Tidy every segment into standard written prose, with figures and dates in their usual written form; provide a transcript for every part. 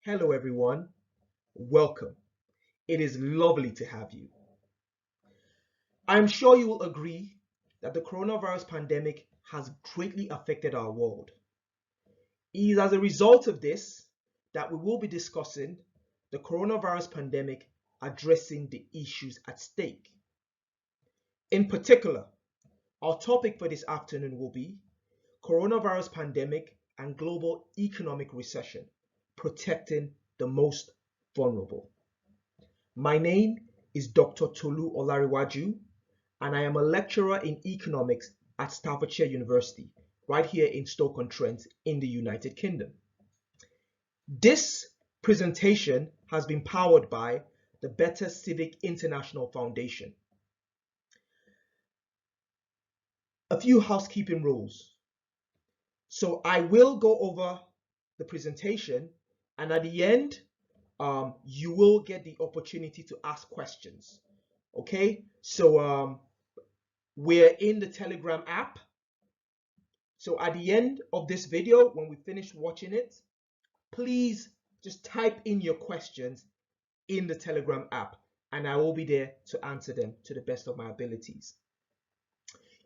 Hello, everyone. Welcome. It is lovely to have you. I'm sure you will agree that the coronavirus pandemic has greatly affected our world. It is as a result of this that we will be discussing the coronavirus pandemic addressing the issues at stake. In particular, our topic for this afternoon will be coronavirus pandemic and global economic recession, protecting the most vulnerable. My name is Dr. Tolu Olarewaju, and I am a lecturer in economics at Staffordshire University, right here in Stoke-on-Trent in the United Kingdom. This presentation has been powered by the Better Civic International Foundation. A few housekeeping rules. So I will go over the presentation, and at the end, you will get the opportunity to ask questions. Okay, so we're in the Telegram app. So at the end of this video, when we finish watching it, please just type in your questions in the Telegram app, and I will be there to answer them to the best of my abilities.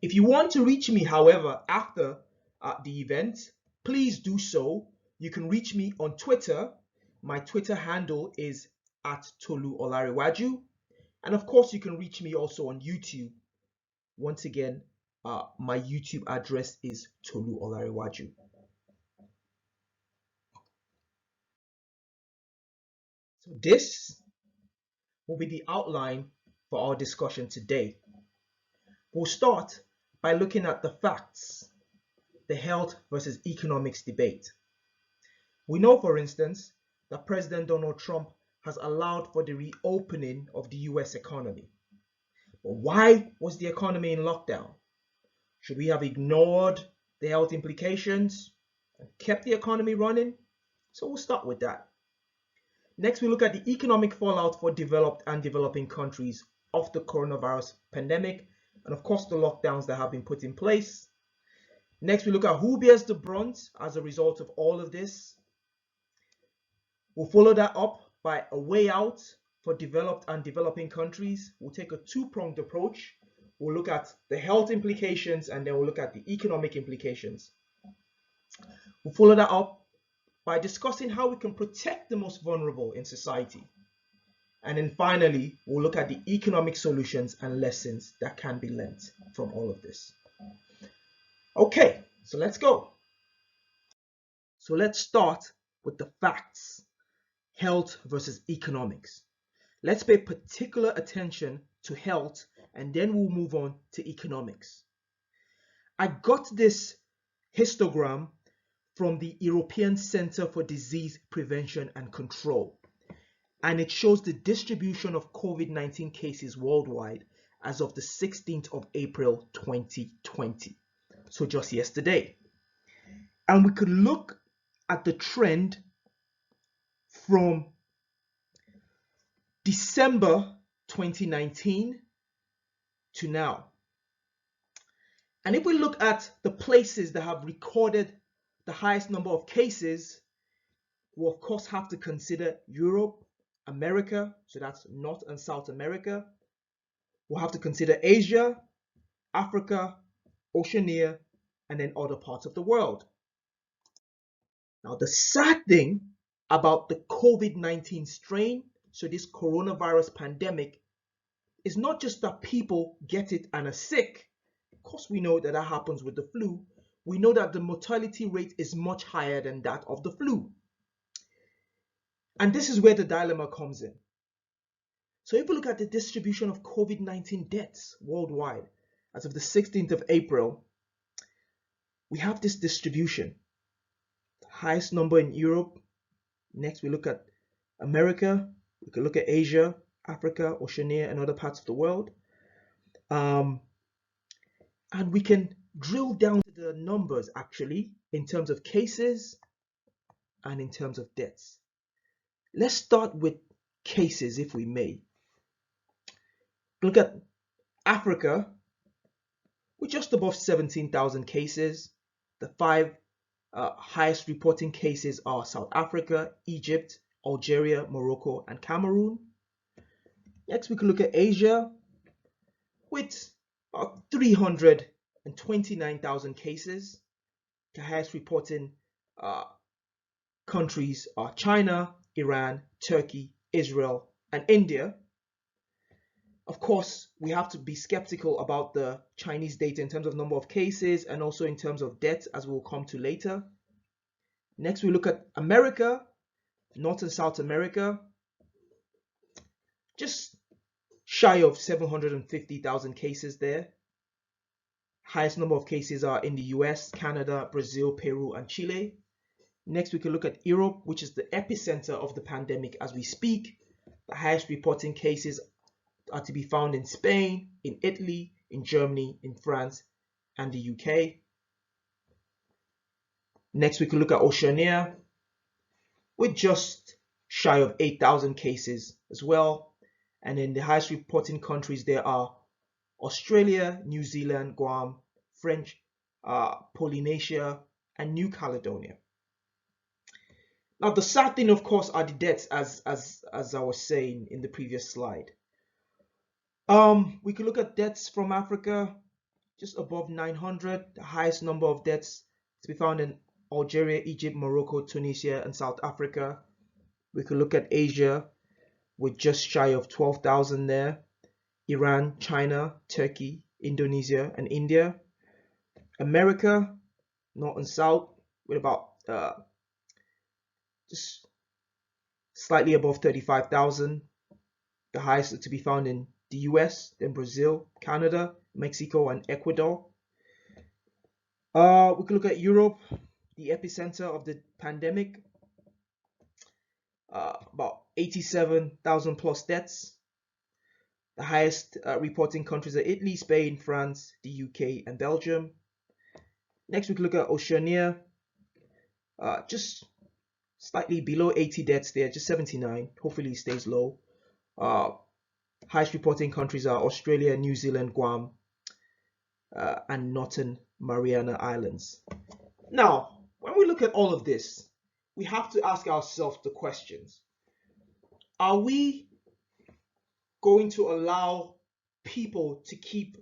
If you want to reach me, however, after the event, please do so. You can reach me on Twitter. My Twitter handle is @Tolu Olarewaju. And of course, you can reach me also on YouTube. Once again, my YouTube address is Tolu Olarewaju. So this will be the outline for our discussion today. We'll start by looking at the facts, the health versus economics debate. We know, for instance, that President Donald Trump has allowed for the reopening of the US economy. But why was the economy in lockdown? Should we have ignored the health implications and kept the economy running? So we'll start with that. Next, we look at the economic fallout for developed and developing countries of the coronavirus pandemic, and of course the lockdowns that have been put in place. Next, we look at who bears the brunt as a result of all of this. We'll follow that up by a way out for developed and developing countries. We'll take a two-pronged approach. We'll look at the health implications, and then we'll look at the economic implications. We'll follow that up by discussing how we can protect the most vulnerable in society. And then finally, we'll look at the economic solutions and lessons that can be learned from all of this. Okay, so let's go. So let's start with the facts, health versus economics. Let's pay particular attention to health, and then we'll move on to economics. I got this histogram from the European Center for Disease Prevention and Control, and it shows the distribution of COVID-19 cases worldwide as of the 16th of April 2020, so just yesterday. And we could look at the trend from December 2019 to now. And if we look at the places that have recorded the highest number of cases, we'll of course have to consider Europe, America, so that's North and South America. We'll have to consider Asia, Africa, Oceania, and then other parts of the world. Now, the sad thing about the COVID-19 strain, so this coronavirus pandemic, is not just that people get it and are sick. Of course, we know that happens with the flu. We know that the mortality rate is much higher than that of the flu. And this is where the dilemma comes in. So if we look at the distribution of COVID-19 deaths worldwide, as of the 16th of April, we have this distribution. The highest number in Europe. Next, we look at America. We can look at Asia, Africa, Oceania, and other parts of the world. And we can drill down to the numbers actually in terms of cases and in terms of deaths. Let's start with cases, if we may. Look at Africa, with just above 17,000 cases. The five highest reporting cases are South Africa, Egypt, Algeria, Morocco, and Cameroon. Next, we can look at Asia with 329,000 cases. The highest reporting countries are China, Iran, Turkey, Israel, and India. Of course, we have to be skeptical about the Chinese data in terms of number of cases and also in terms of deaths, as we'll come to later. Next, we look at America, North and South America, just shy of 750,000 cases there. Highest number of cases are in the US, Canada, Brazil, Peru, and Chile. Next, we can look at Europe, which is the epicenter of the pandemic as we speak. The highest reporting cases are to be found in Spain, in Italy, in Germany, in France, and the UK. Next, we can look at Oceania with just shy of 8,000 cases as well. And then the highest reporting countries there are Australia, New Zealand, Guam, French, Polynesia, and New Caledonia. Now, the sad thing, of course, are the deaths, as I was saying in the previous slide. We could look at deaths from Africa, just above 900. The highest number of deaths to be found in Algeria, Egypt, Morocco, Tunisia, and South Africa. We could look at Asia with just shy of 12,000 there. Iran, China, Turkey, Indonesia, and India. America, North and South, with about just slightly above 35,000. The highest to be found in the US, then Brazil, Canada, Mexico, and Ecuador. We can look at Europe, the epicenter of the pandemic. About 87,000 plus deaths. The highest reporting countries are Italy, Spain, France, the UK, and Belgium. Next, we can look at Oceania. Just slightly below 80 deaths there, just 79. Hopefully it stays low. Highest reporting countries are Australia, New Zealand, Guam, and Northern Mariana Islands. Now, when we look at all of this, we have to ask ourselves the questions. Are we going to allow people to keep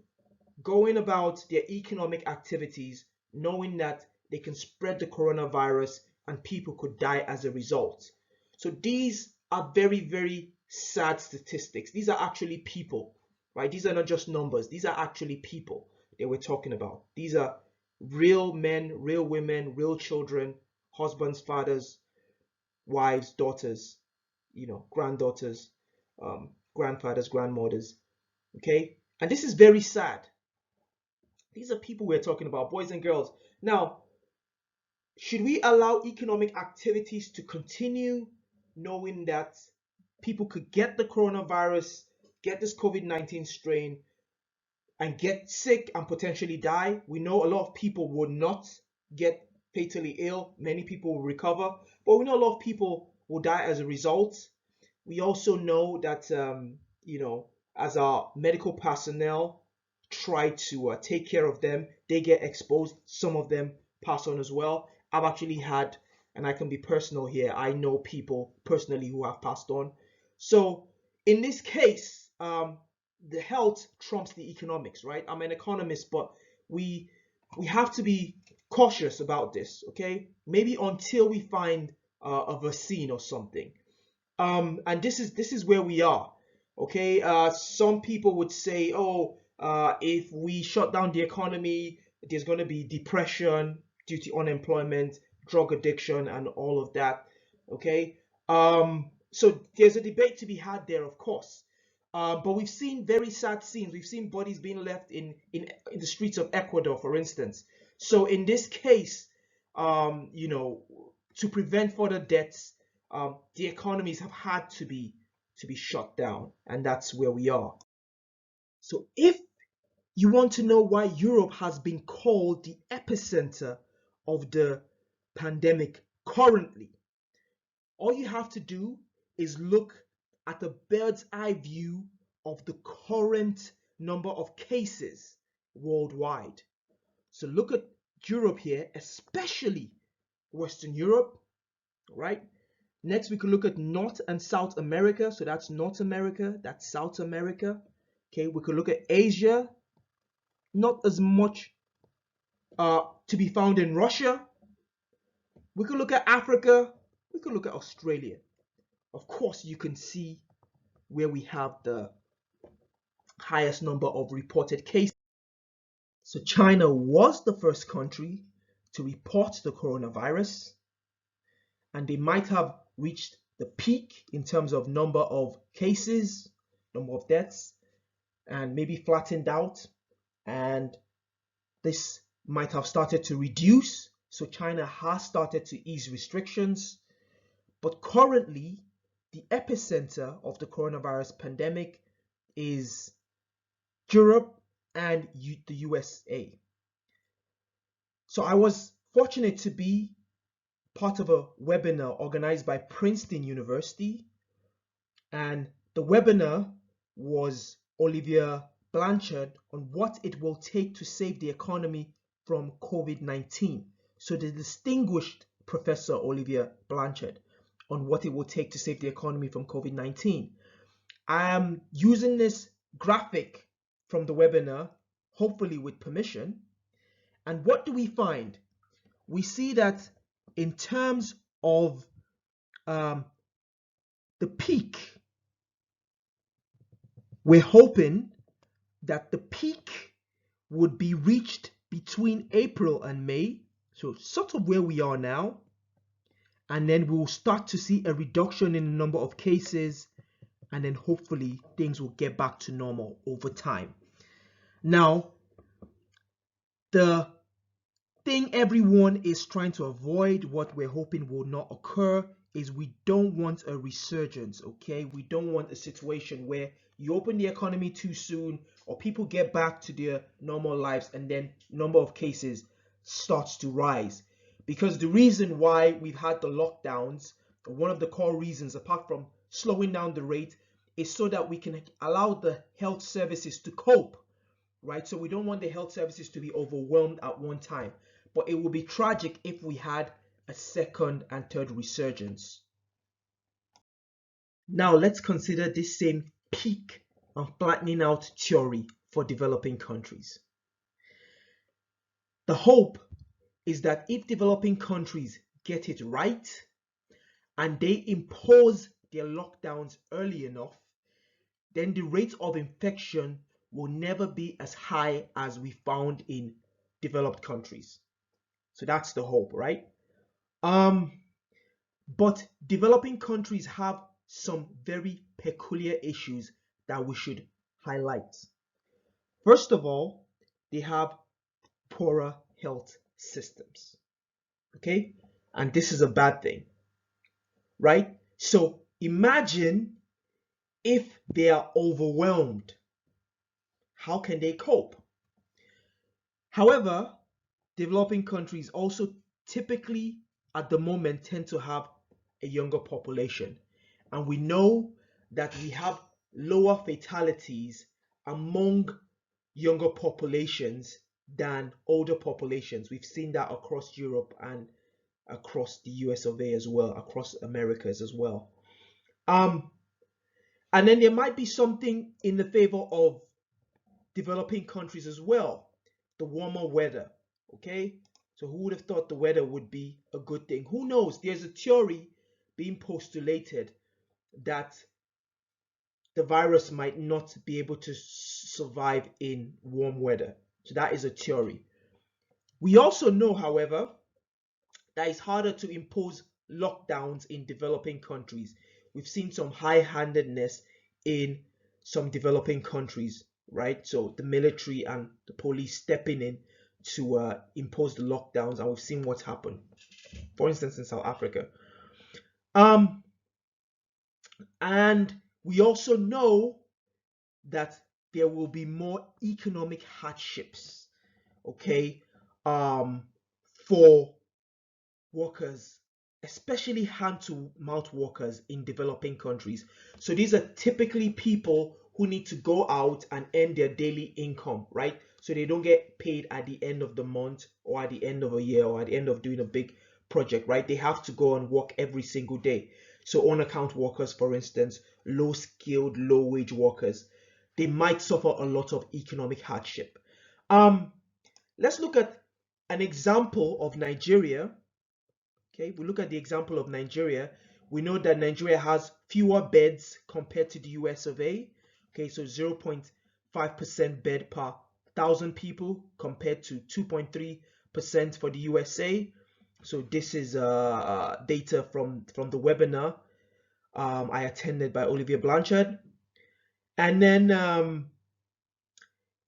going about their economic activities knowing that they can spread the coronavirus and people could die as a result? So these are very, very sad statistics. These are actually people, right? These are not just numbers. These are actually people that we're talking about. These are real men, real women, real children, husbands, fathers, wives, daughters, granddaughters, grandfathers, grandmothers. Okay, and this is very sad. These are people we're talking about, boys and girls. Now, should we allow economic activities to continue knowing that people could get the coronavirus, get this COVID-19 strain, and get sick and potentially die? We know a lot of people will not get fatally ill. Many people will recover, but we know a lot of people will die as a result. We also know that, as our medical personnel try to take care of them, they get exposed. Some of them pass on as well. I've actually had, and I can be personal here, I know people personally who have passed on. So in this case, the health trumps the economics, right? I'm an economist, but we have to be cautious about this, okay? Maybe until we find a vaccine or something. And this is where we are, okay? Some people would say, if we shut down the economy, there's going to be depression due to unemployment, drug addiction, and all of that, okay? So there's a debate to be had there, of course. But we've seen very sad scenes. We've seen bodies being left in the streets of Ecuador, for instance. So in this case, to prevent further deaths, the economies have had to be shut down, and that's where we are. So if you want to know why Europe has been called the epicenter of the pandemic currently, all you have to do is look at a bird's eye view of the current number of cases worldwide. So look at Europe here, especially Western Europe, right? Next, we could look at North and South America. So that's North America, that's South America. Okay, we could look at Asia. Not as much to be found in Russia. We could look at Africa. We could look at Australia. Of course, you can see where we have the highest number of reported cases. So China was the first country to report the coronavirus, and they might have reached the peak in terms of number of cases, number of deaths, and maybe flattened out, and this might have started to reduce. So China has started to ease restrictions, but currently the epicenter of the coronavirus pandemic is Europe and the USA. So I was fortunate to be part of a webinar organized by Princeton University, and the webinar was Olivia Blanchard on what it will take to save the economy from COVID-19. So the distinguished Professor Olivia Blanchard on what it will take to save the economy from COVID-19. I am using this graphic from the webinar, hopefully with permission. And what do we find? We see that in terms of the peak, we're hoping that the peak would be reached between April and May, so sort of where we are now, and then we'll start to see a reduction in the number of cases, and then hopefully things will get back to normal over time. Now, the thing everyone is trying to avoid, what we're hoping will not occur, is we don't want a resurgence, okay? We don't want a situation where you open the economy too soon, or people get back to their normal lives and then number of cases starts to rise. Because the reason why we've had the lockdowns, one of the core reasons, apart from slowing down the rate, is so that we can allow the health services to cope, right? So we don't want the health services to be overwhelmed at one time. But it would be tragic if we had a second and third resurgence. Now let's consider this same peak and flattening out theory for developing countries. The hope is that if developing countries get it right and they impose their lockdowns early enough, then the rate of infection will never be as high as we found in developed countries. So that's the hope, right? But developing countries have some very peculiar issues that we should highlight. First of all, they have poorer health systems, okay? And this is a bad thing, right? So imagine if they are overwhelmed, how can they cope? However, developing countries also typically at the moment tend to have a younger population, and we know that we have lower fatalities among younger populations than older populations. We've seen that across Europe and across the US of A as well, across Americas as well. And then there might be something in the favor of developing countries as well, the warmer weather, okay? So who would have thought the weather would be a good thing? Who knows? There's a theory being postulated that the virus might not be able to survive in warm weather. So that is a theory. We also know, however, that it's harder to impose lockdowns in developing countries. We've seen some high-handedness in some developing countries, right? So the military and the police stepping in to impose the lockdowns, and we've seen what's happened. For instance, in South Africa. And we also know that there will be more economic hardships, okay, for workers, especially hand-to-mouth workers in developing countries. So these are typically people who need to go out and earn their daily income, right? So they don't get paid at the end of the month or at the end of a year or at the end of doing a big project, right? They have to go and work every single day. So on-account workers, for instance, low-skilled, low-wage workers, they might suffer a lot of economic hardship. Let's look at an example of Nigeria. Okay, we look at the example of Nigeria. We know that Nigeria has fewer beds compared to the US of A. Okay, so 0.5% bed per 1,000 people compared to 2.3% for the USA. So this is data from the webinar I attended by Olivier Blanchard. And then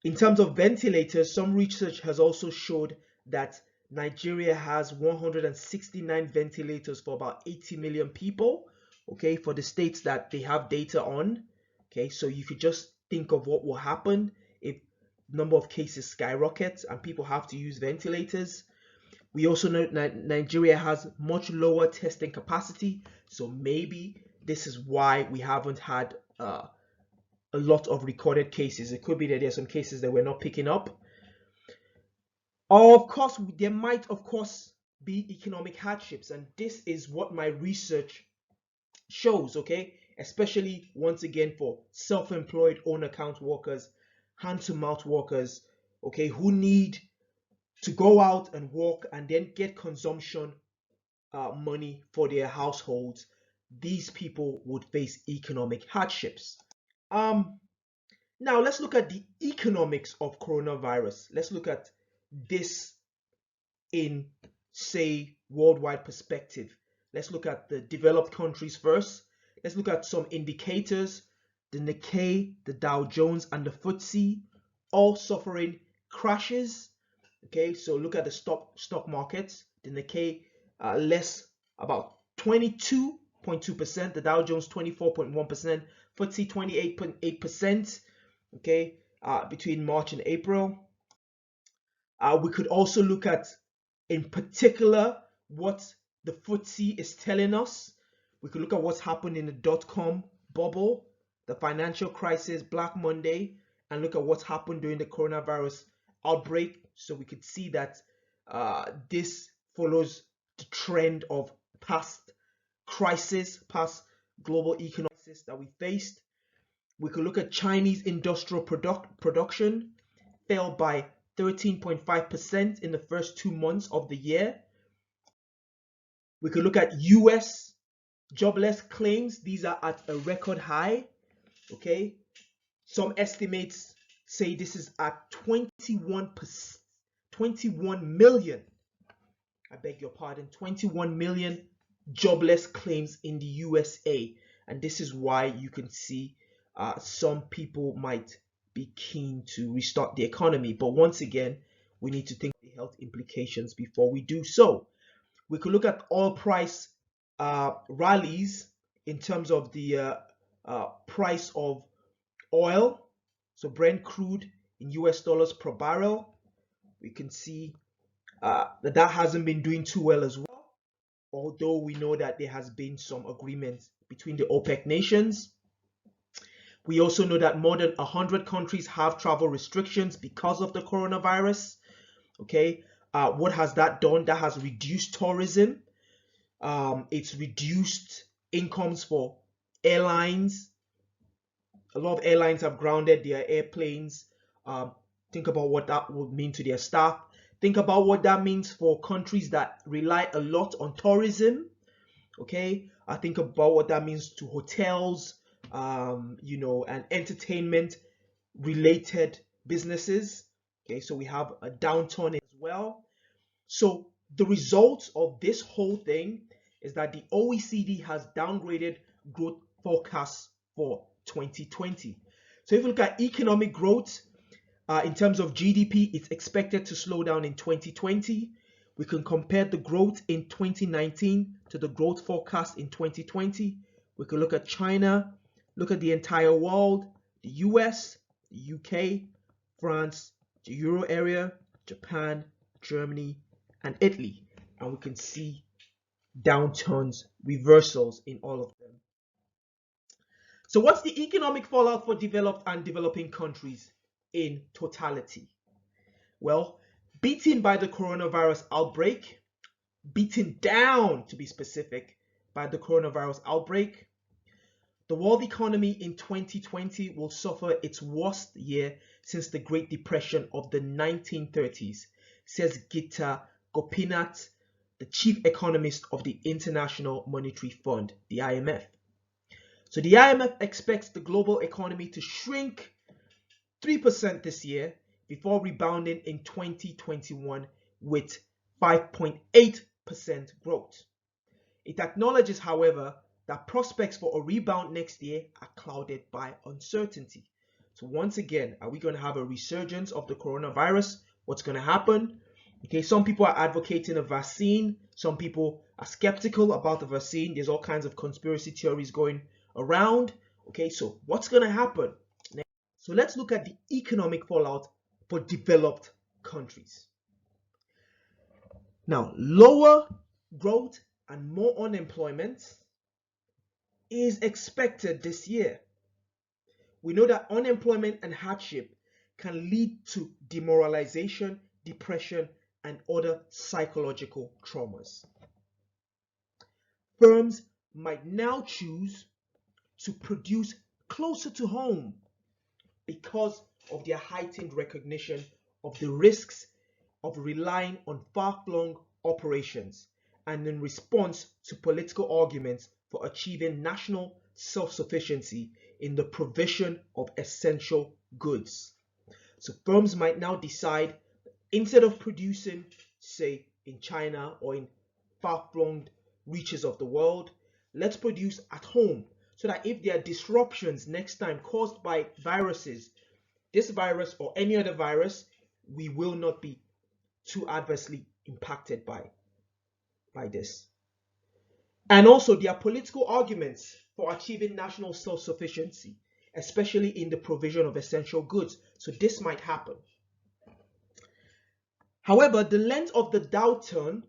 in terms of ventilators, some research has also showed that Nigeria has 169 ventilators for about 80 million people, okay, for the states that they have data on. Okay, so you could just think of what will happen if the number of cases skyrockets and people have to use ventilators. We also know that Nigeria has much lower testing capacity, so maybe this is why we haven't had a lot of recorded cases. It could be that there are some cases that we're not picking up. Of course, there might, of course, be economic hardships, and this is what my research shows, okay? Especially, once again, for self-employed own-account workers, hand-to-mouth workers, okay, who need to go out and work and then get consumption money for their households. These people would face economic hardships. Now let's look at the economics of coronavirus. Let's look at this in, say, worldwide perspective. Let's look at the developed countries first. Let's look at some indicators. The Nikkei, the Dow Jones, and the FTSE all suffering crashes. Okay, so look at the stock markets. The Nikkei less about 22.2%, the Dow Jones 24.1%, FTSE 28.8%. Okay, between March and April. We could also look at, in particular, what the FTSE is telling us. We could look at what's happened in the dot-com bubble, the financial crisis, Black Monday, and look at what's happened during the coronavirus outbreak. So we could see that this follows the trend of past crisis, past global economic crisis that we faced. We could look at Chinese industrial production fell by 13.5% in the first 2 months of the year. We could look at US jobless claims. These are at a record high. Okay, some estimates say this is at 21 million. I beg your pardon, 21 million jobless claims in the USA, and this is why you can see some people might be keen to restart the economy. But once again, we need to think of the health implications before we do so. We could look at oil price rallies in terms of the price of oil. So Brent crude in US dollars per barrel. We can see that hasn't been doing too well as well, although we know that there has been some agreement between the OPEC nations. We also know that more than 100 countries have travel restrictions because of the coronavirus. Okay, what has that done? That has reduced tourism. It's reduced incomes for airlines. A lot of airlines have grounded their airplanes. Think about what that would mean to their staff. Think about what that means for countries that rely a lot on tourism. Okay, I think about what that means to hotels, and entertainment related businesses. Okay, so we have a downturn as well. So the result of this whole thing is that the OECD has downgraded growth forecasts for 2020. So if you look at economic growth in terms of GDP, it's expected to slow down in 2020. We can compare the growth in 2019 to the growth forecast in 2020. We can look at China, look at the entire world, the US, the UK, France, the Euro area, Japan, Germany, and Italy. And we can see downturns, reversals in all of them. So what's the economic fallout for developed and developing countries in totality? Well, beaten by the coronavirus outbreak, beaten down to be specific by the coronavirus outbreak. The world economy in 2020 will suffer its worst year since the Great Depression of the 1930s, says Gita Gopinath, the chief economist of the International Monetary Fund, the IMF. So the IMF expects the global economy to shrink 3% this year before rebounding in 2021 with 5.8% growth. It acknowledges, however, that prospects for a rebound next year are clouded by uncertainty. So once again, are we going to have a resurgence of the coronavirus? What's going to happen? Okay, some people are advocating a vaccine. Some people are skeptical about the vaccine. There's all kinds of conspiracy theories going around. Okay, so what's going to happen? So let's look at the economic fallout for developed countries. Now, lower growth and more unemployment is expected this year. We know that unemployment and hardship can lead to demoralization, depression, and other psychological traumas. Firms might now choose to produce closer to home because of their heightened recognition of the risks of relying on far-flung operations and in response to political arguments for achieving national self-sufficiency in the provision of essential goods. So firms might now decide, instead of producing, say, in China or in far-flung reaches of the world, let's produce at home so that if there are disruptions next time caused by viruses, this virus or any other virus, we will not be too adversely impacted by this. And also, there are political arguments for achieving national self-sufficiency, especially in the provision of essential goods. So this might happen. However, the length of the downturn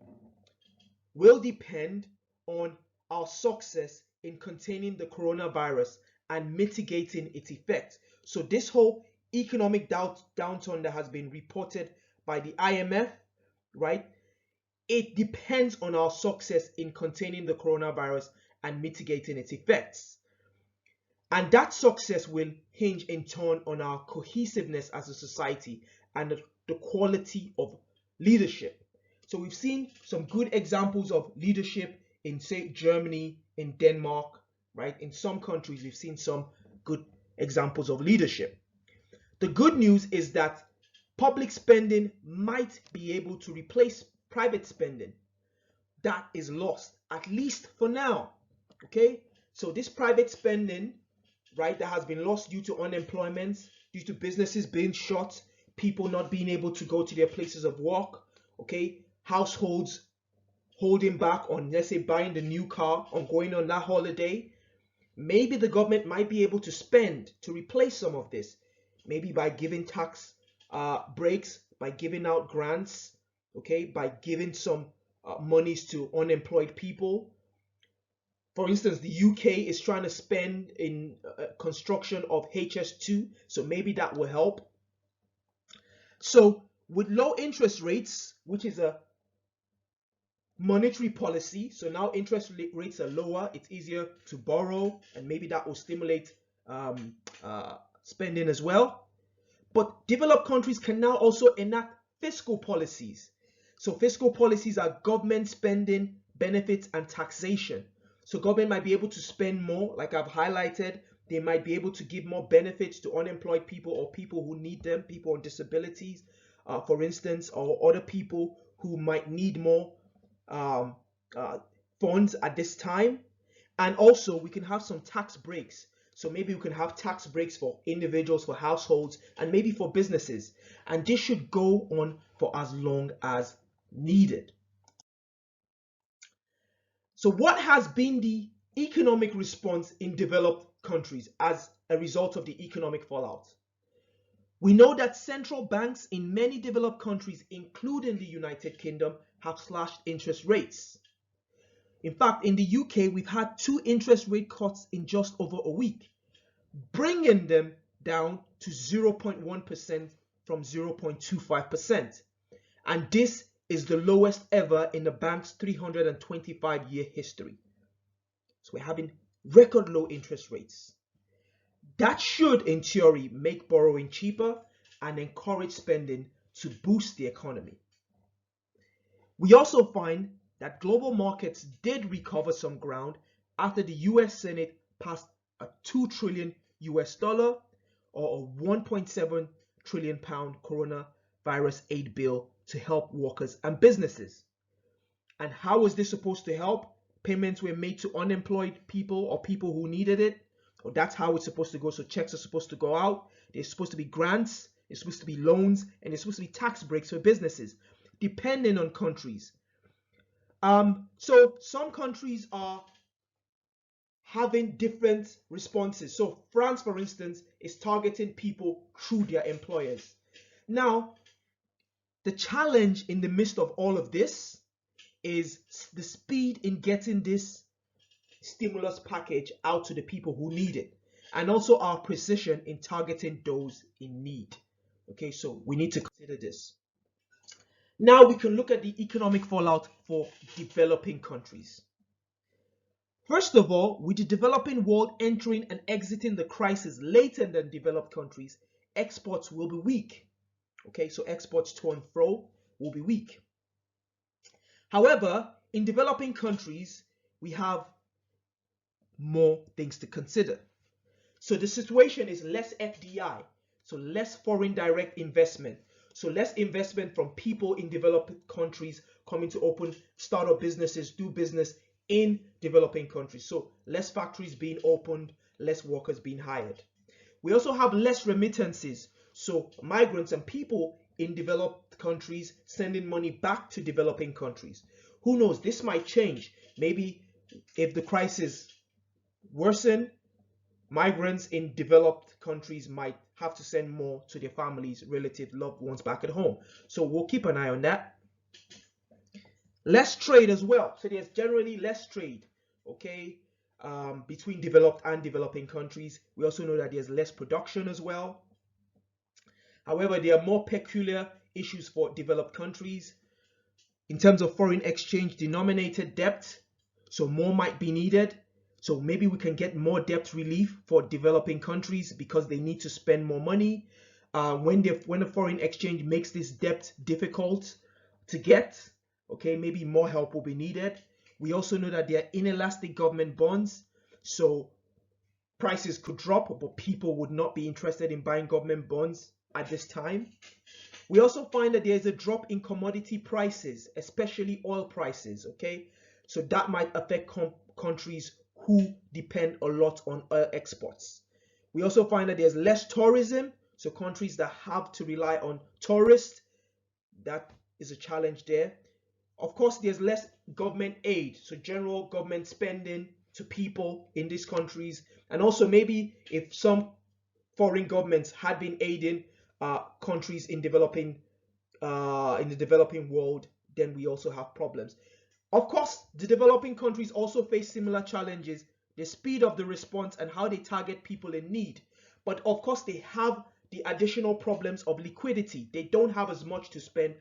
will depend on our success in containing the coronavirus and mitigating its effects. So this whole economic downturn that has been reported by the IMF, right? It depends on our success in containing the coronavirus and mitigating its effects. And that success will hinge in turn on our cohesiveness as a society and the quality of leadership. So we've seen some good examples of leadership in, say, Germany, in Denmark, right? In some countries, we've seen some good examples of leadership. The good news is that public spending might be able to replace private spending. That is lost, at least for now. Okay, so this private spending, right, that has been lost due to unemployment, due to businesses being shut, people not being able to go to their places of work, okay, households holding back on, let's say, buying the new car or going on that holiday. Maybe the government might be able to spend to replace some of this, maybe by giving tax breaks, by giving out grants, okay, by giving some monies to unemployed people. For instance, the UK is trying to spend in construction of HS2, so maybe that will help. So with low interest rates, which is a monetary policy, so now interest rates are lower, it's easier to borrow, and maybe that will stimulate spending as well. But developed countries can now also enact fiscal policies. So fiscal policies are government spending, benefits, and taxation. So government might be able to spend more, like I've highlighted. They might be able to give more benefits to unemployed people or people who need them, people on disabilities, for instance, or other people who might need more funds at this time. And also we can have some tax breaks. So maybe we can have tax breaks for individuals, for households, and maybe for businesses. And this should go on for as long as needed. So what has been the economic response in developed countries as a result of the economic fallout? We know that central banks in many developed countries, including the United Kingdom, have slashed interest rates. In fact, in the UK, we've had 2 interest rate cuts in just over a week, bringing them down to 0.1% from 0.25%. And this is the lowest ever in the bank's 325-year history. So we're having record low interest rates. That should, in theory, make borrowing cheaper and encourage spending to boost the economy. We also find that global markets did recover some ground after the US Senate passed a 2 trillion US dollar or a 1.7 trillion pound coronavirus aid bill to help workers and businesses. And how was this supposed to help? Payments were made to unemployed people or people who needed it. Or that's how it's supposed to go. So checks are supposed to go out. There's supposed to be grants. There's supposed to be loans. And there's supposed to be tax breaks for businesses, depending on countries. So some countries are having different responses. So France, for instance, is targeting people through their employers. Now, the challenge in the midst of all of this is the speed in getting this stimulus package out to the people who need it, and also our precision in targeting those in need. Okay, so we need to consider this. Now we can look at the economic fallout for developing countries. First of all, with the developing world entering and exiting the crisis later than developed countries, exports will be weak. Okay, so exports to and fro will be weak. However, in developing countries, we have more things to consider. So the situation is less FDI, so less foreign direct investment. So less investment from people in developed countries coming to open startup businesses, do business in developing countries. So less factories being opened, less workers being hired. We also have less remittances. So migrants and people in developed countries sending money back to developing countries. Who knows? This might change. Maybe if the crisis worsen, migrants in developed countries might have to send more to their families, relatives, loved ones back at home. So we'll keep an eye on that. Less trade as well. So there's generally less trade, okay, between developed and developing countries. We also know that there's less production as well. However, there are more peculiar issues for developed countries in terms of foreign exchange denominated debt. So more might be needed. So maybe we can get more debt relief for developing countries because they need to spend more money. When the foreign exchange makes this debt difficult to get, okay, maybe more help will be needed. We also know that there are inelastic government bonds, so prices could drop, but people would not be interested in buying government bonds at this time. We also find that there is a drop in commodity prices, especially oil prices, okay? So that might affect countries who depend a lot on oil exports. We also find that there's less tourism, so countries that have to rely on tourists, that is a challenge there. Of course, there's less government aid, so general government spending to people in these countries. And also maybe if some foreign governments had been aiding countries in the developing world, then we also have problems. Of course, the developing countries also face similar challenges, the speed of the response and how they target people in need. But of course, they have the additional problems of liquidity. They don't have as much to spend,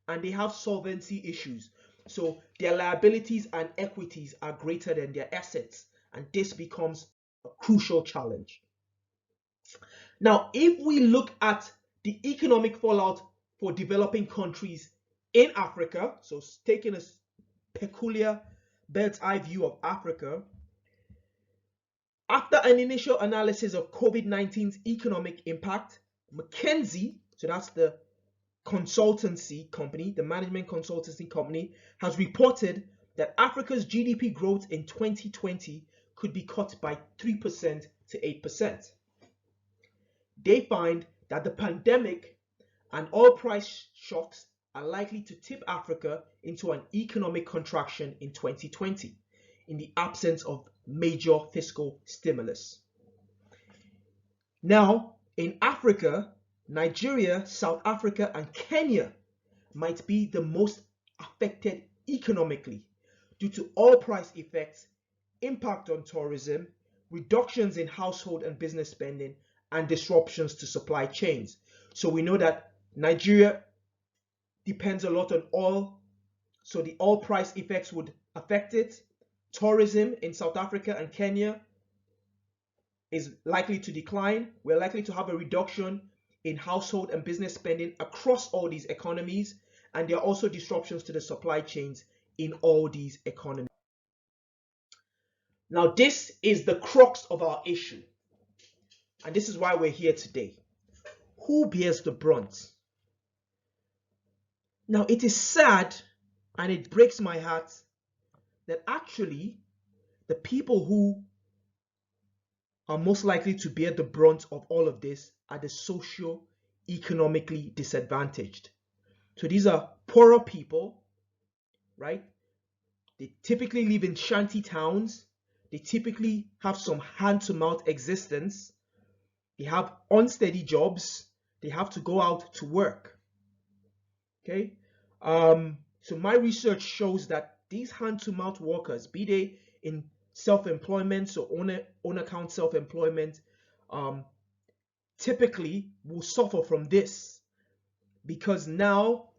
and they have solvency issues. So their liabilities and equities are greater than their assets, and this becomes a crucial challenge. Now, if we look at the economic fallout for developing countries in Africa, so taking a peculiar bird's eye view of Africa, after an initial analysis of COVID-19's economic impact, McKinsey, so that's the consultancy company, the management consultancy company, has reported that Africa's GDP growth in 2020 could be cut by 3% to 8%. They find that the pandemic and oil price shocks are likely to tip Africa into an economic contraction in 2020 in the absence of major fiscal stimulus. Now, in Africa, Nigeria, South Africa, and Kenya might be the most affected economically due to oil price effects, impact on tourism, reductions in household and business spending, and disruptions to supply chains. So we know that Nigeria depends a lot on oil, so the oil price effects would affect it. Tourism in South Africa and Kenya is likely to decline. We're likely to have a reduction in household and business spending across all these economies, and there are also disruptions to the supply chains in all these economies. Now, this is the crux of our issue, and this is why we're here today. Who bears the brunt? Now, it is sad and it breaks my heart that actually the people who are most likely to bear the brunt of all of this are the socio-economically disadvantaged. So these are poorer people, right? They typically live in shanty towns. They typically have some hand-to-mouth existence. They have unsteady jobs. They have to go out to work. Okay? So my research shows that these hand-to-mouth workers, be they in self-employment, so own account self-employment, typically will suffer from this because now,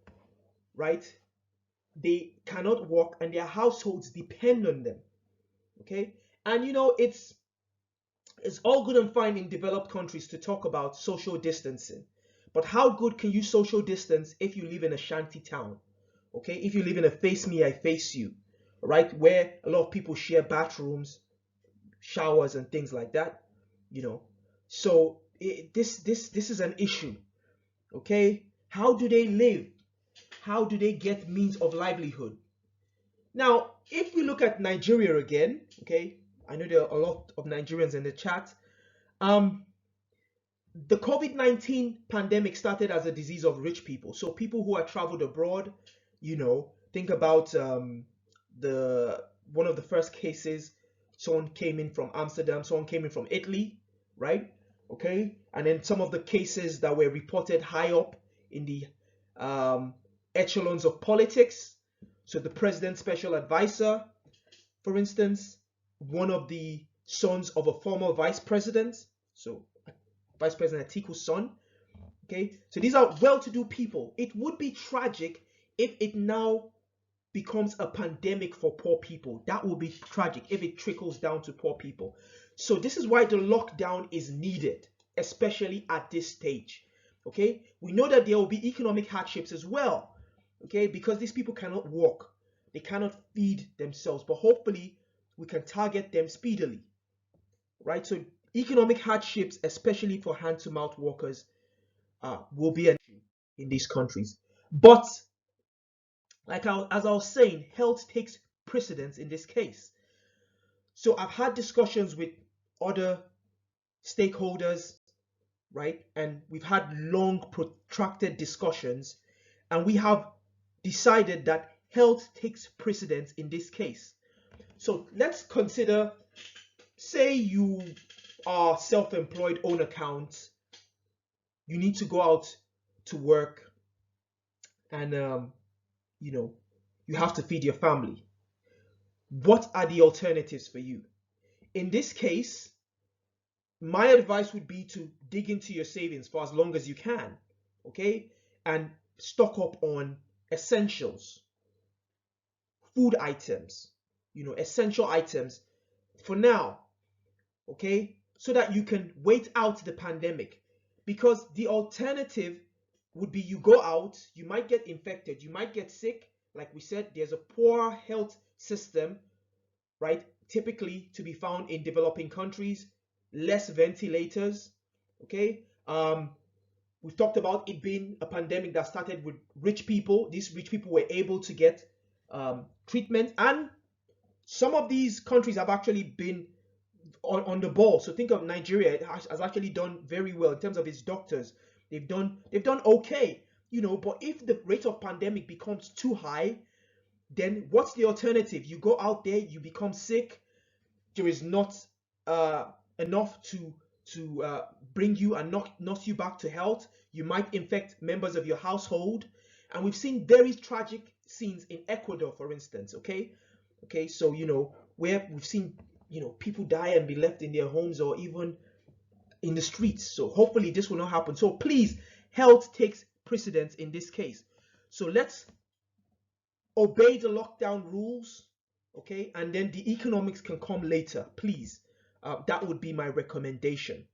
right, they cannot work and their households depend on them. Okay, and you know, it's all good and fine in developed countries to talk about social distancing, but how good can you social distance if you live in a shanty town? Okay, if you live in a face me I face you, right, where a lot of people share bathrooms, showers and things like that, you know. So this is an issue. Okay, how do they live? How do they get means of livelihood? Now, if we look at Nigeria again, okay, I know there are a lot of Nigerians in the chat. The COVID-19 pandemic started as a disease of rich people. So people who had traveled abroad, you know, think about one of the first cases, someone came in from Amsterdam, someone came in from Italy, right? Okay, and then some of the cases that were reported high up in the echelons of politics. So the president's special advisor, for instance, one of the sons of a former vice president, so Vice President Atiku's son. Okay, so these are well-to-do people. It would be tragic if it now becomes a pandemic for poor people. That would be tragic if it trickles down to poor people. So this is why the lockdown is needed, especially at this stage. Okay, we know that there will be economic hardships as well. Okay, because these people cannot walk, they cannot feed themselves, but hopefully we can target them speedily, right? So economic hardships, especially for hand-to-mouth workers, will be an issue in these countries. But as I was saying, health takes precedence in this case. So I've had discussions with other stakeholders, right? And we've had long, protracted discussions, and we have decided that health takes precedence in this case. So let's consider, say you are self-employed, own account, you need to go out to work, and you know, you have to feed your family. What are the alternatives for you? In this case, my advice would be to dig into your savings for as long as you can, okay, and stock up on essentials, food items, you know, essential items for now, okay, so that you can wait out the pandemic. Because the alternative would be you go out, you might get infected, you might get sick. Like we said, there's a poor health system, right, typically to be found in developing countries, less ventilators, okay. We've talked about it being a pandemic that started with rich people. These rich people were able to get treatment, and some of these countries have actually been on the ball. So think of Nigeria. It has actually done very well in terms of its doctors. They've done okay, you know. But if the rate of pandemic becomes too high, then what's the alternative? You go out there, you become sick. There is not enough to bring you and knock you back to health. You might infect members of your household, and we've seen very tragic scenes in Ecuador, for instance. Okay, so you know, where we've seen, you know, people die and be left in their homes or even in the streets. So hopefully this will not happen. So please, health takes precedence in this case. So let's obey the lockdown rules. okay, and then the economics can come later, please. That would be my recommendation.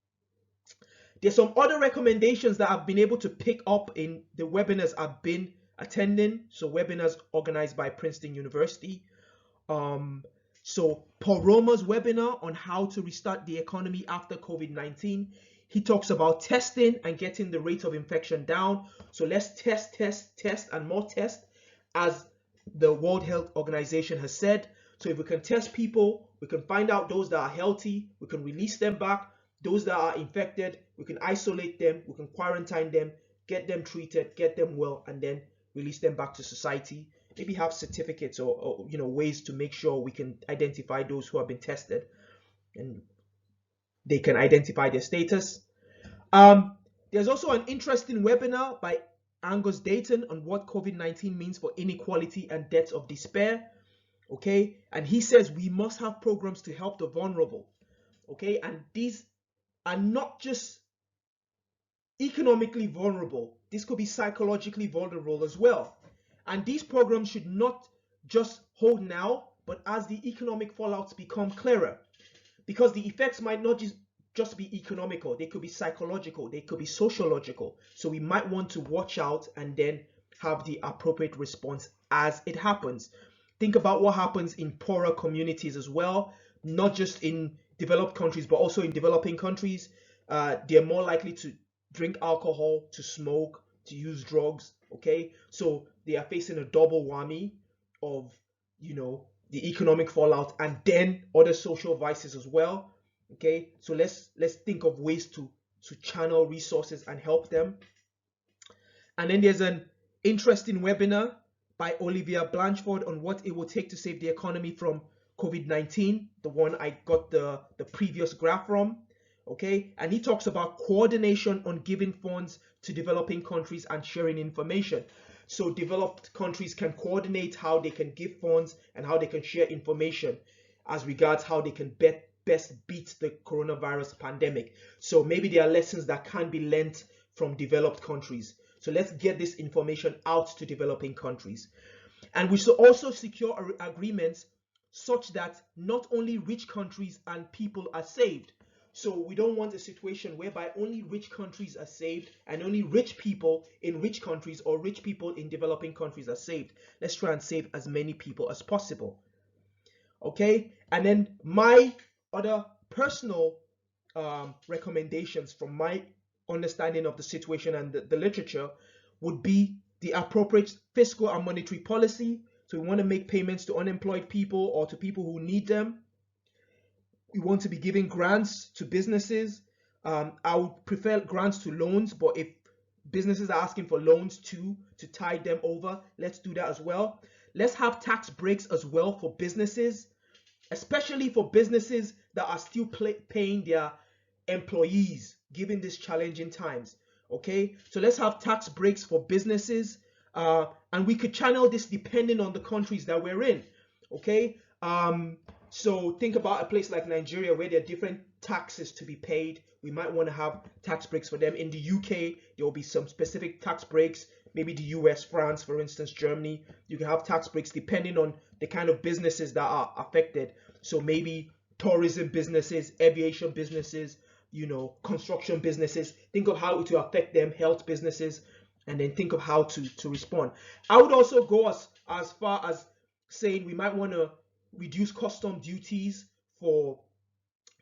There's some other recommendations that I've been able to pick up in the webinars I've been attending. So webinars organized by Princeton University. So Paul Romer's webinar on how to restart the economy after COVID-19. He talks about testing and getting the rate of infection down. So let's test, and more test, as the World Health Organization has said. So if we can test people, we can find out those that are healthy, we can release them back. Those that are infected, we can isolate them, we can quarantine them, get them treated, get them well, and then release them back to society. Maybe have certificates or ways to make sure we can identify those who have been tested and they can identify their status. There's also an interesting webinar by Angus Dayton on what COVID-19 means for inequality and deaths of despair. Okay, and he says we must have programs to help the vulnerable. Okay, and these are not just economically vulnerable. This could be psychologically vulnerable as well. And these programs should not just hold now, but as the economic fallouts become clearer, because the effects might not just be economical, they could be psychological, they could be sociological. So we might want to watch out and then have the appropriate response as it happens. Think about what happens in poorer communities as well, not just in developed countries, but also in developing countries. They're more likely to drink alcohol, to smoke, to use drugs. Okay, so they are facing a double whammy of the economic fallout and then other social vices as well. Okay, so let's think of ways to channel resources and help them. And then there's an interesting webinar by Olivia Blanchford on what it will take to save the economy from COVID-19, the one I got the previous graph from. Okay, and he talks about coordination on giving funds to developing countries and sharing information. So developed countries can coordinate how they can give funds and how they can share information as regards how they can best beat the coronavirus pandemic. So maybe there are lessons that can be learnt from developed countries. So let's get this information out to developing countries. And we should also secure agreements such that not only rich countries and people are saved. So we don't want a situation whereby only rich countries are saved and only rich people in rich countries or rich people in developing countries are saved. Let's try and save as many people as possible. Okay, and then my other personal recommendations from my understanding of the situation and the literature would be the appropriate fiscal and monetary policy. So we want to make payments to unemployed people or to people who need them. We want to be giving grants to businesses. I would prefer grants to loans, but if businesses are asking for loans to tide them over, let's do that as well. Let's have tax breaks as well for businesses, especially for businesses that are still paying their employees given these challenging times. Okay, so let's have tax breaks for businesses, and we could channel this depending on the countries that we're in. Okay, so think about a place like Nigeria where there are different taxes to be paid. We might want to have tax breaks for them. In the UK, there will be some specific tax breaks. Maybe the US, France, for instance, Germany. You can have tax breaks depending on the kind of businesses that are affected. So maybe tourism businesses, aviation businesses, construction businesses. Think of how it will affect them, health businesses, and then think of how to respond. I would also go as far as saying we might want to reduce custom duties for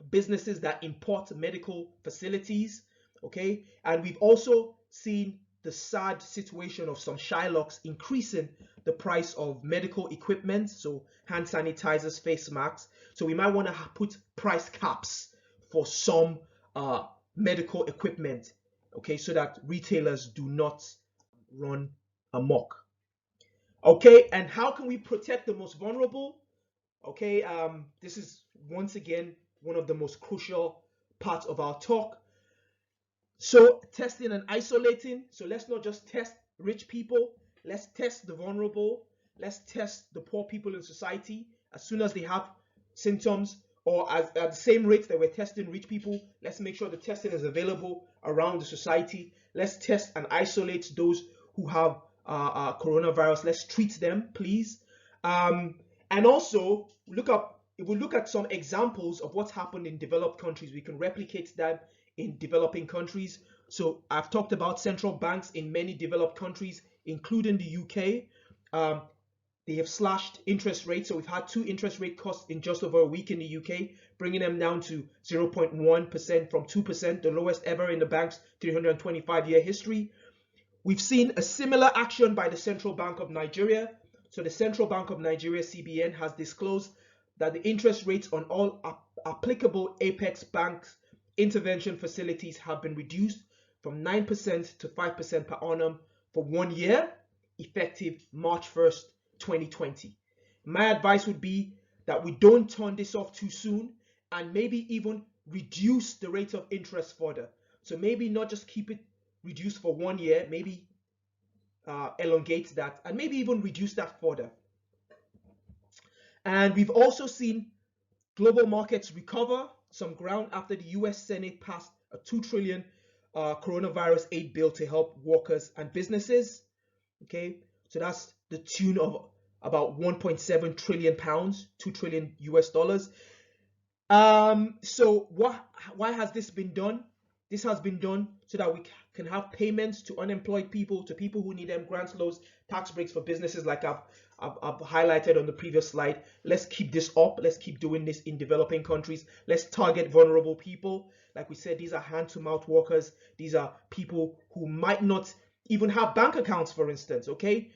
businesses that import medical facilities. Okay, and we've also seen the sad situation of some Shylocks increasing the price of medical equipment, so hand sanitizers, face masks. So we might want to put price caps for some medical equipment, okay, so that retailers do not run amok. Okay, and how can we protect the most vulnerable? Okay, this is once again one of the most crucial parts of our talk. So testing and isolating. So let's not just test rich people. Let's test the vulnerable. Let's test the poor people in society. As soon as they have symptoms, or at the same rate that we're testing rich people, let's make sure the testing is available around the society. Let's test and isolate those who have coronavirus. Let's treat them, please. And also, if we look at some examples of what's happened in developed countries, we can replicate that in developing countries. So I've talked about central banks in many developed countries, including the UK. They have slashed interest rates. So we've had 2 interest rate cuts in just over a week in the UK, bringing them down to 0.1% from 2%, the lowest ever in the bank's 325-year history. We've seen a similar action by the Central Bank of Nigeria. So the Central Bank of Nigeria, CBN, has disclosed that the interest rates on all applicable Apex Bank's intervention facilities have been reduced from 9% to 5% per annum for 1 year, effective March 1st, 2020. My advice would be that we don't turn this off too soon and maybe even reduce the rate of interest further. So maybe not just keep it reduced for 1 year, maybe elongate that and maybe even reduce that further. And we've also seen global markets recover some ground after the US Senate passed a $2 trillion coronavirus aid bill to help workers and businesses. Okay, so that's the tune of about 1.7 trillion pounds, 2 trillion US dollars. So why has this been done? This has been done so that we can have payments to unemployed people, to people who need them, grants, loans, tax breaks for businesses, like I've highlighted on the previous slide. Let's keep this up. Let's keep doing this in developing countries. Let's target vulnerable people. Like we said, these are hand-to-mouth workers. These are people who might not even have bank accounts, for instance, okay?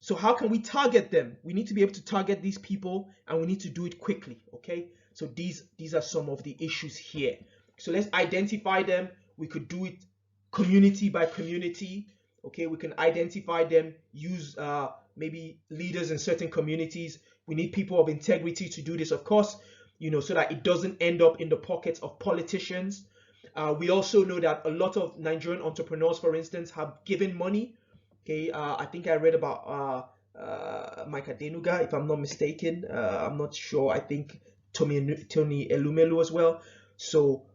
So how can we target them? We need to be able to target these people, and we need to do it quickly, okay? So these are some of the issues here. So let's identify them. We could do it community by community, okay? We can identify them, use maybe leaders in certain communities. We need people of integrity to do this, of course, so that it doesn't end up in the pockets of politicians. We also know that a lot of Nigerian entrepreneurs, for instance, have given money. Okay, I think I read about Mike Adenuga, if I'm not mistaken. I'm not sure. I think Tony Elumelu as well. So,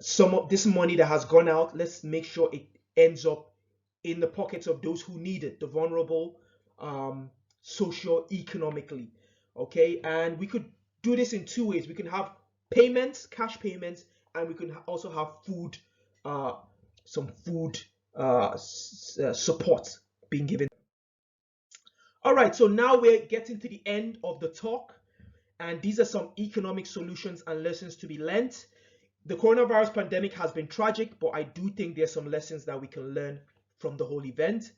some of this money that has gone out, let's make sure it ends up in the pockets of those who need it, the vulnerable, socio-economically. Okay, and we could do this in 2 ways. We can have payments, cash payments, and we can also have food, some food support being given. All right, so now we're getting to the end of the talk, and these are some economic solutions and lessons to be learned. The coronavirus pandemic has been tragic, but I do think there's some lessons that we can learn from the whole event.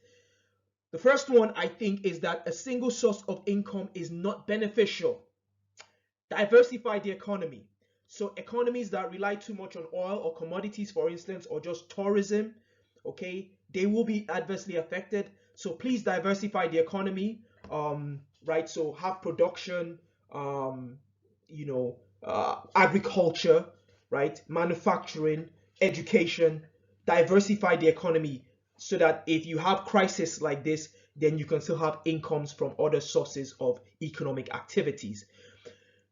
The first one, I think, is that a single source of income is not beneficial. Diversify the economy. So economies that rely too much on oil or commodities, for instance, or just tourism, okay, they will be adversely affected. So please diversify the economy, right? So have production, agriculture, right? Manufacturing, education, diversify the economy so that if you have crisis like this, then you can still have incomes from other sources of economic activities.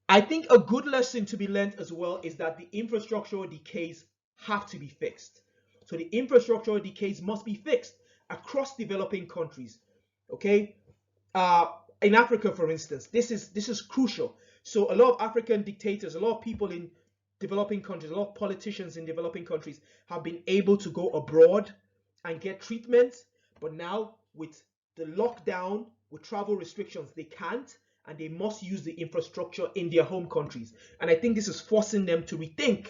I think a good lesson to be learned as well is that the infrastructural decays have to be fixed. So the infrastructural decays must be fixed across developing countries. Okay, in Africa, for instance, this is crucial. So a lot of African dictators, a lot of people in developing countries, a lot of politicians in developing countries have been able to go abroad and get treatment, but now with the lockdown, with travel restrictions, they can't, and they must use the infrastructure in their home countries. And I think this is forcing them to rethink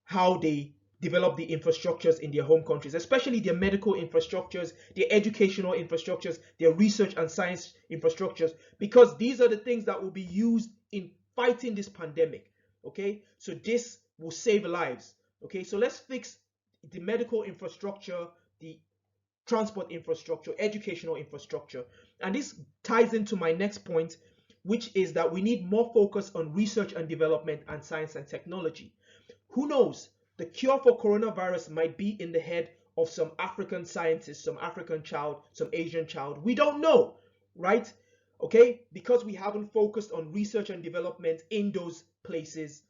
how they develop the infrastructures in their home countries, especially their medical infrastructures, their educational infrastructures, their research and science infrastructures, because these are the things that will be used in fighting this pandemic. Okay, so this will save lives. Okay, so let's fix the medical infrastructure, the transport infrastructure, educational infrastructure. And this ties into my next point, which is that we need more focus on research and development and science and technology. Who knows? The cure for coronavirus might be in the head of some African scientist, some African child, some Asian child. We don't know, right? Okay, because we haven't focused on research and development in those places,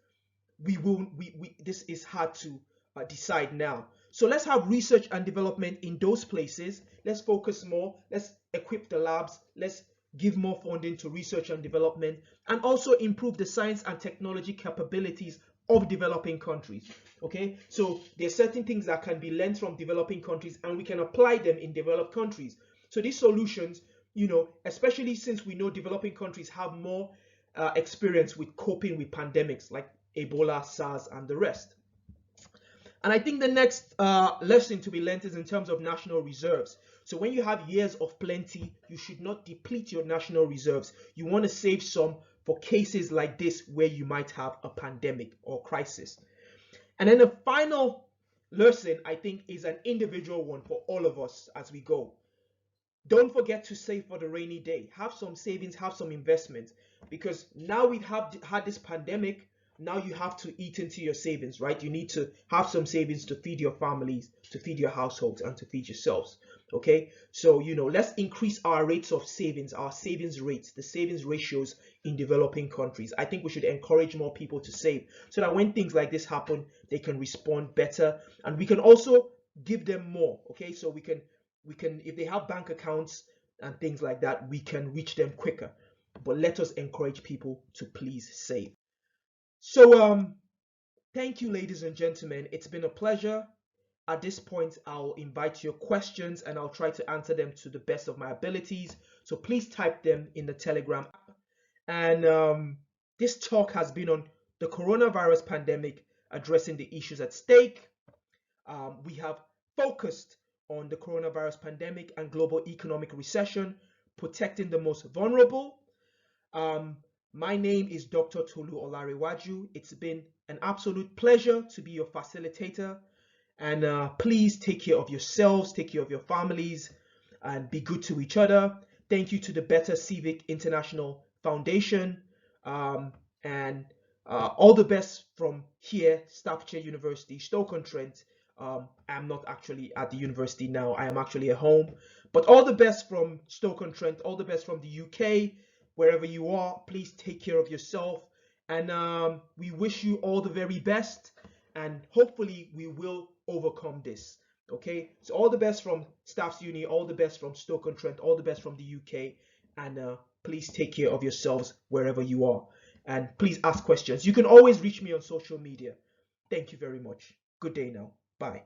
this is hard to decide now. So let's have research and development in those places. Let's focus more. Let's equip the labs. Let's give more funding to research and development, and also improve the science and technology capabilities of developing countries. Okay, so there are certain things that can be learned from developing countries and we can apply them in developed countries. So these solutions, especially since we know developing countries have more experience with coping with pandemics like Ebola, SARS, and the rest. And I think the next lesson to be learned is in terms of national reserves. So when you have years of plenty, you should not deplete your national reserves. You want to save some for cases like this where you might have a pandemic or crisis. And then the final lesson, I think, is an individual one for all of us as we go. Don't forget to save for the rainy day. Have some savings, have some investments, because now we've had this pandemic. Now you have to eat into your savings, right? You need to have some savings to feed your families, to feed your households, and to feed yourselves. Okay, so let's increase our rates of savings, our savings rates, the savings ratios in developing countries. I think we should encourage more people to save so that when things like this happen, they can respond better, and we can also give them more. Okay, so we can, if they have bank accounts and things like that, we can reach them quicker. But let us encourage people to please save. So thank you, ladies and gentlemen. It's been a pleasure. At this point, I'll invite your questions and I'll try to answer them to the best of my abilities. So please type them in the Telegram app. And this talk has been on the coronavirus pandemic, addressing the issues at stake. We have focused on the coronavirus pandemic and global economic recession, protecting the most vulnerable. My name is Dr. Tolu Olarewaju. It's been an absolute pleasure to be your facilitator. And please take care of yourselves, take care of your families, and be good to each other. Thank you to the Better Civic International Foundation. And all the best from here, Staffordshire University, Stoke-on-Trent. I'm not actually at the university now. I am actually at home. But all the best from Stoke-on-Trent, all the best from the UK. Wherever you are, please take care of yourself. And we wish you all the very best. And hopefully we will overcome this. Okay, so all the best from Staffs Uni, all the best from Stoke-on-Trent, all the best from the UK. And please take care of yourselves wherever you are. And please ask questions. You can always reach me on social media. Thank you very much. Good day now. Bye.